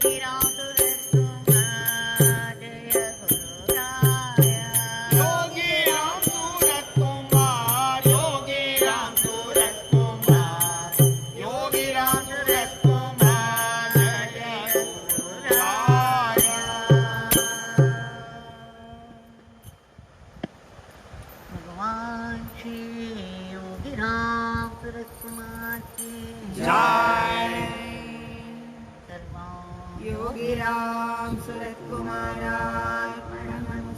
Bhagwan Shri Yogi Ramsuratkumar Jai. Yogi Ramsuratkumar Nama.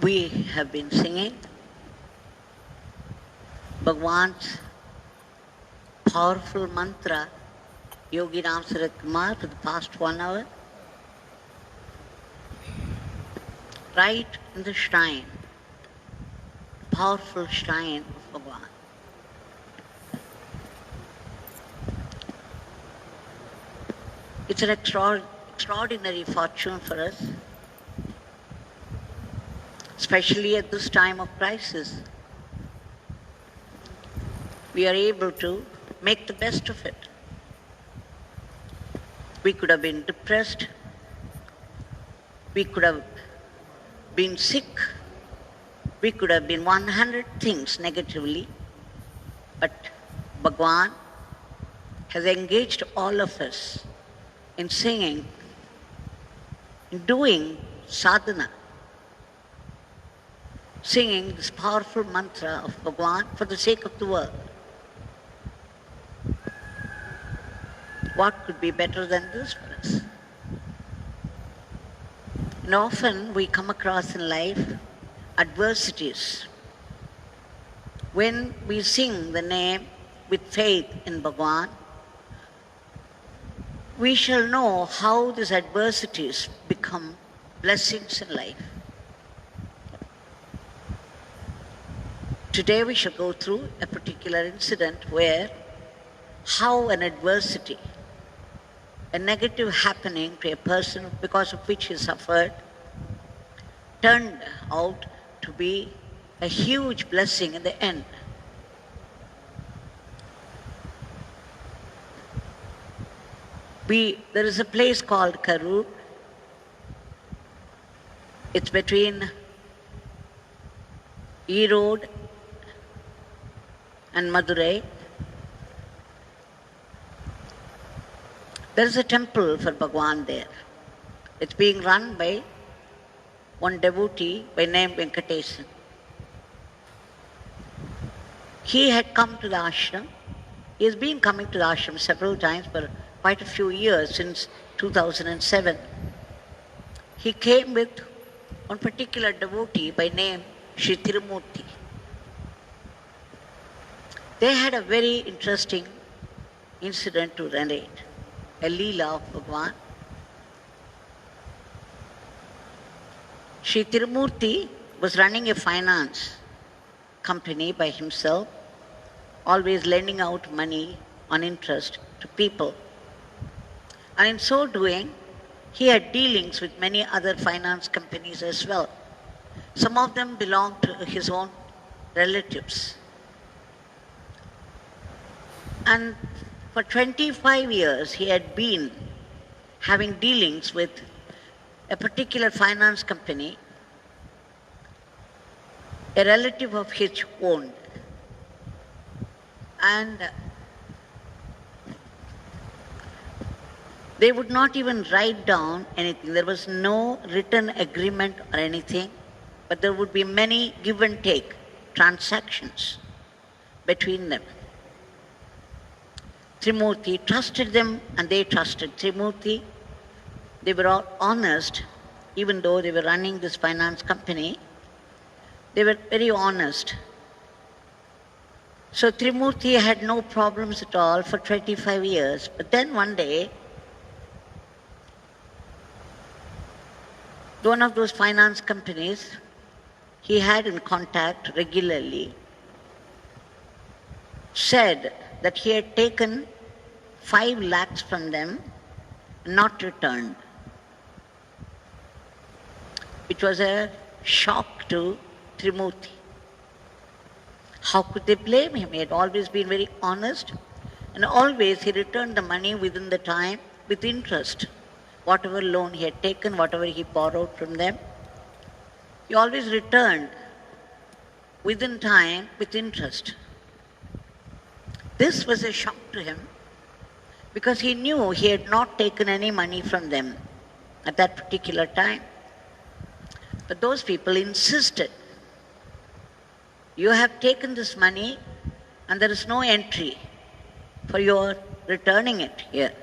We have been singing Bhagwan's powerful mantra, Yogi Ramsuratkumar, for the past 1 hour, right in the shrine, powerful shrine of Bhagwan. It's an extraordinary fortune for us, especially at this time of crisis. We are able to make the best of it. We could have been depressed, we could have been sick, we could have been 100 things negatively, but Bhagwan has engaged all of us in singing, in doing sadhana, singing this powerful mantra of Bhagwan for the sake of the world. What could be better than this for us? And often we come across in life adversities. When we sing the name with faith in Bhagwan, we shall know how these adversities become blessings in life. Today we shall go through a particular incident where how an adversity, a negative happening to a person because of which he suffered, turned out to be a huge blessing in the end. There is a place called Karur. It's between Erode and Madurai. There is a temple for Bhagwan there. It's being run by one devotee by name Venkatesh. He had come to the ashram. He has been coming to the ashram several times for quite a few years, since 2007. He came with one particular devotee by name Sri Tirumurthi. They had a very interesting incident to narrate, a Leela of Bhagwan. Sri Tirumurthi was running a finance company by himself, always lending out money on interest to people. And in so doing, he had dealings with many other finance companies as well. Some of them belonged to his own relatives. And for 25 years, he had been having dealings with a particular finance company, a relative of his owned. And they would not even write down anything. There was no written agreement or anything, but there would be many give and take transactions between them. Trimurthi trusted them and they trusted Trimurthi. They were all honest, even though they were running this finance company. They were very honest. So Trimurthi had no problems at all for 25 years. But then one day, one of those finance companies he had in contact regularly said that he had taken 5 lakhs from them and not returned, which was a shock to Trimurthi. How could they blame him? He had always been very honest, and always he returned the money within the time with interest. Whatever loan he had taken, whatever he borrowed from them, he always returned within time with interest. This was a shock to him because he knew he had not taken any money from them at that particular time. But those people insisted, you have taken this money and there is no entry for your returning it here.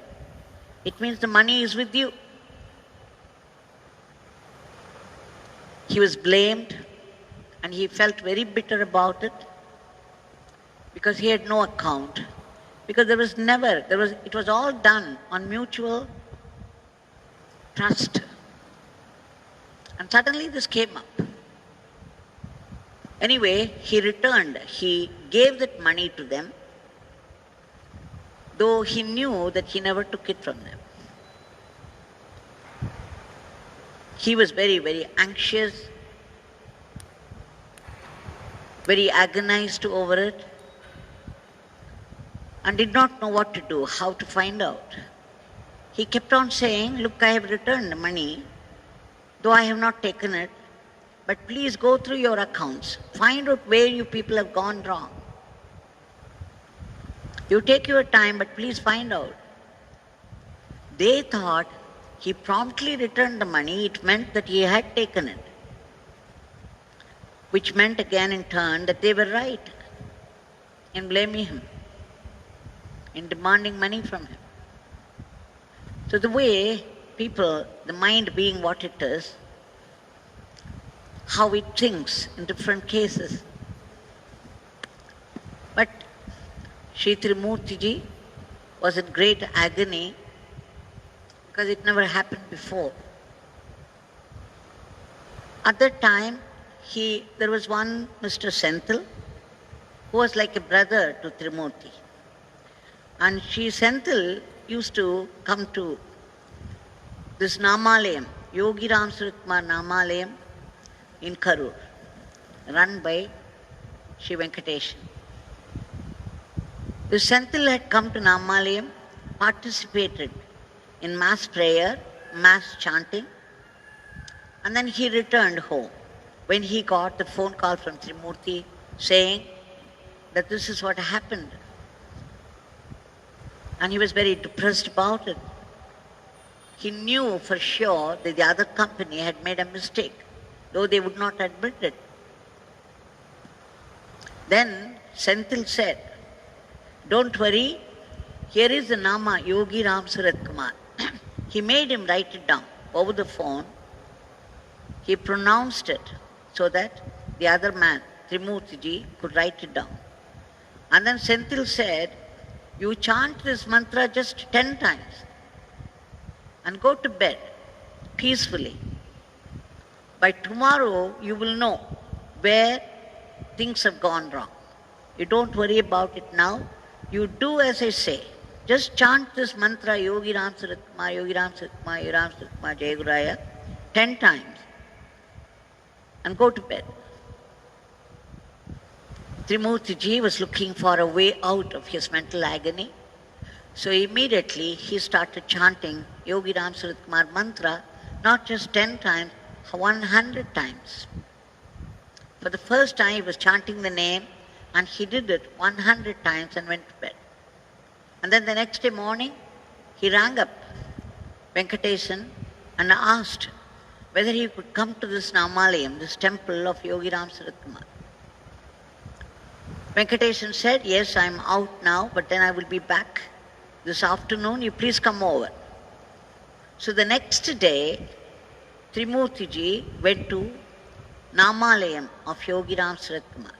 It means the money is with you. He was blamed and he felt very bitter about it because he had no account. Because it was all done on mutual trust. And suddenly this came up. Anyway, he returned. He gave that money to them, though he knew that he never took it from them. He was very, very anxious, very agonized over it, and did not know what to do, how to find out. He kept on saying, look, I have returned the money, though I have not taken it, but please go through your accounts. Find out where you people have gone wrong. You take your time, but please find out. They thought he promptly returned the money. It meant that he had taken it, which meant again in turn that they were right in blaming him, in demanding money from him. So the way people, the mind being what it is, how it thinks in different cases. But Sri Trimurthi ji was in great agony because it never happened before. At that time, there was one Mr. Senthil who was like a brother to Trimurthi. And Sri Senthil used to come to this Namalayam, Yogi Ramsuratkumar Namalayam in Karur, run by Sri Venkatesh. This Senthil had come to Namalayam, participated in mass prayer, mass chanting, and then he returned home when he got the phone call from Trimurthi saying that this is what happened. And he was very depressed about it. He knew for sure that the other company had made a mistake, though they would not admit it. Then Senthil said, don't worry, here is the Nama, Yogi Ramsuratkumar. He made him write it down over the phone. He pronounced it so that the other man, Trimurthi ji, could write it down. And then Senthil said, you chant this mantra just 10 times and go to bed peacefully. By tomorrow, you will know where things have gone wrong. You don't worry about it now. You do as I say. Just chant this mantra, Yogi Ramsuratkumar, Yogi Ramsuratkumar, Yogi Ramsuratkumar, Jai Guraya, 10 times and go to bed. Trimurthi ji was looking for a way out of his mental agony. So immediately he started chanting Yogi Ramsuratkumar mantra, not just 10 times, 100 times. For the first time he was chanting the name and he did it 100 times and went to bed. And then the next day morning, he rang up Venkatesh and asked whether he could come to this Namalayam, this temple of Yogi Ramsuratkumar. Venkatesh said, yes, I'm out now, but then I will be back this afternoon. You please come over. So the next day, Trimurthi ji went to Namalayam of Yogi Ramsuratkumar.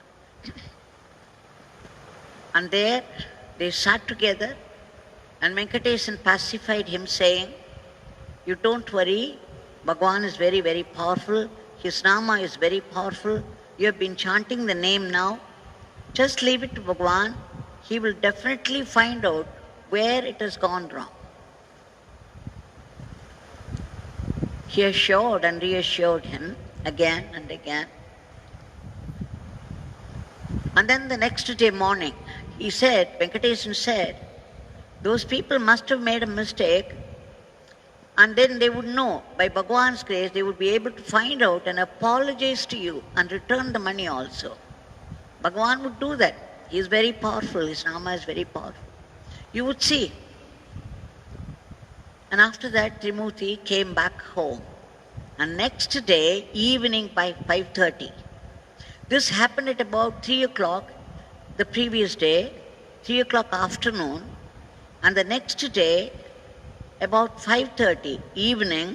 And there they sat together and Venkatesh pacified him saying, you don't worry, Bhagwan is very, very powerful. His Nama is very powerful. You have been chanting the name now. Just leave it to Bhagwan. He will definitely find out where it has gone wrong. He assured and reassured him again and again. And then the next day morning, he said, Venkatesh said, those people must have made a mistake, and then they would know, by Bhagwan's grace, they would be able to find out and apologize to you and return the money also. Bhagwan would do that. He is very powerful. His Nama is very powerful. You would see. And after that, Trimurthi came back home. And next day, evening by 5:30. This happened at about 3 o'clock the previous day, 3 o'clock afternoon, and the next day, about 5:30 evening,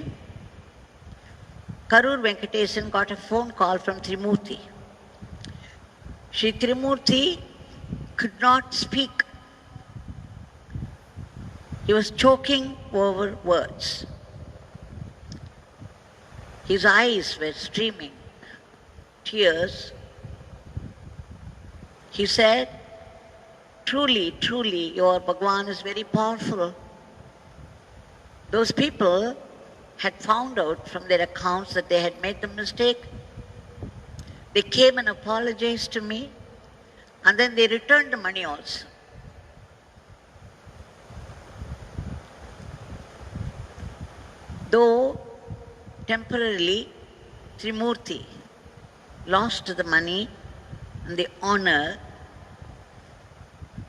Karur Venkatesan got a phone call from Trimurthi. Shri Trimurthi could not speak. He was choking over words. His eyes were streaming tears. He said, truly, truly, your Bhagwan is very powerful. Those people had found out from their accounts that they had made the mistake. They came and apologized to me, and then they returned the money also. Though temporarily Trimurthi lost the money and the honor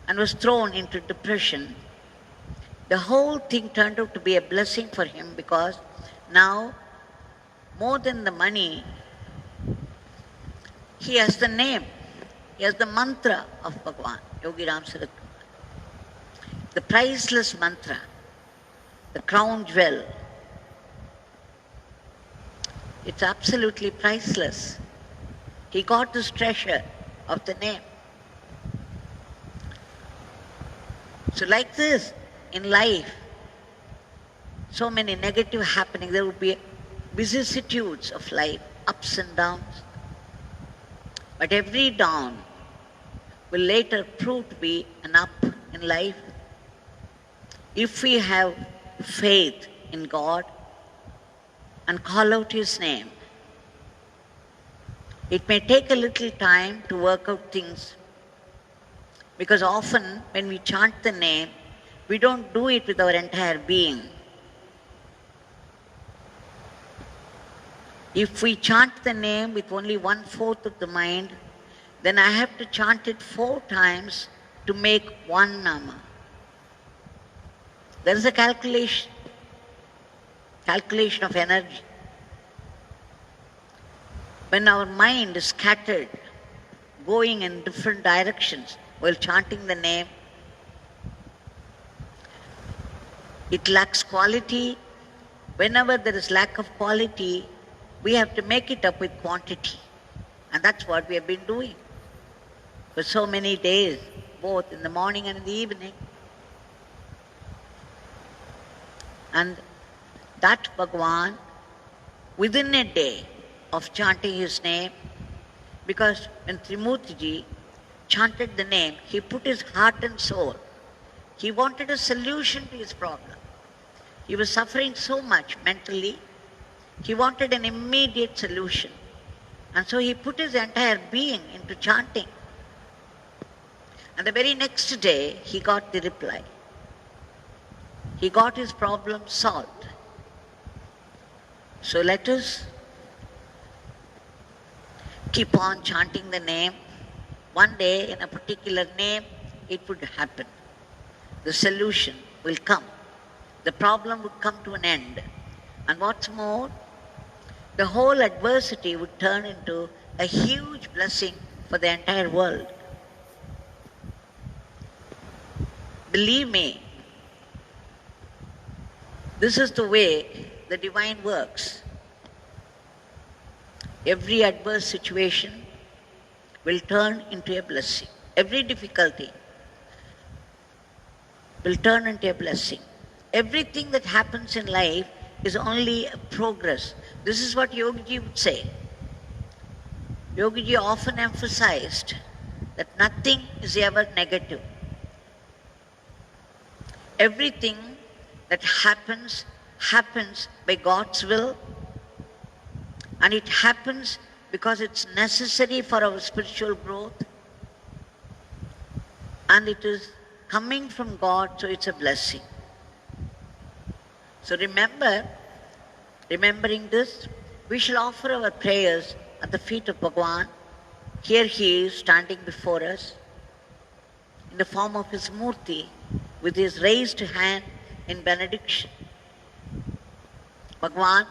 and was thrown into depression, the whole thing turned out to be a blessing for him, because now, more than the money, he has the name, he has the mantra of Bhagwan, Yogi Ramsuratkumar. The priceless mantra, the crown jewel. It's absolutely priceless. He got this treasure of the name. So like this, in life, so many negative happenings, there would be vicissitudes of life, ups and downs. But every down will later prove to be an up in life. If we have faith in God and call out His name. It may take a little time to work out things, because often when we chant the name, we don't do it with our entire being. If we chant the name with only 1/4 of the mind, then I have to chant it 4 times to make one Nama. There is a calculation of energy. When our mind is scattered, going in different directions while chanting the name, it lacks quality. Whenever there is lack of quality, we have to make it up with quantity. And that's what we have been doing for so many days, both in the morning and in the evening. And that Bhagwan, within a day of chanting his name, because when Trimurti chanted the name, he put his heart and soul. He wanted a solution to his problem. He was suffering so much mentally. He wanted an immediate solution. And so he put his entire being into chanting. And the very next day, he got the reply. He got his problem solved. So let us keep on chanting the name. One day, in a particular name, it would happen. The solution will come. The problem would come to an end. And what's more, the whole adversity would turn into a huge blessing for the entire world. Believe me, this is the way the divine works. Every adverse situation will turn into a blessing. Every difficulty will turn into a blessing. Everything that happens in life is only a progress. This is what Yogi would say. Yogi often emphasized that nothing is ever negative. Everything that happens by God's will, and it happens because it's necessary for our spiritual growth. and it is coming from God, so it's a blessing. So remembering this, we shall offer our prayers at the feet of Bhagwan. Here he is standing before us in the form of his Murti with his raised hand in benediction. Bhagwan,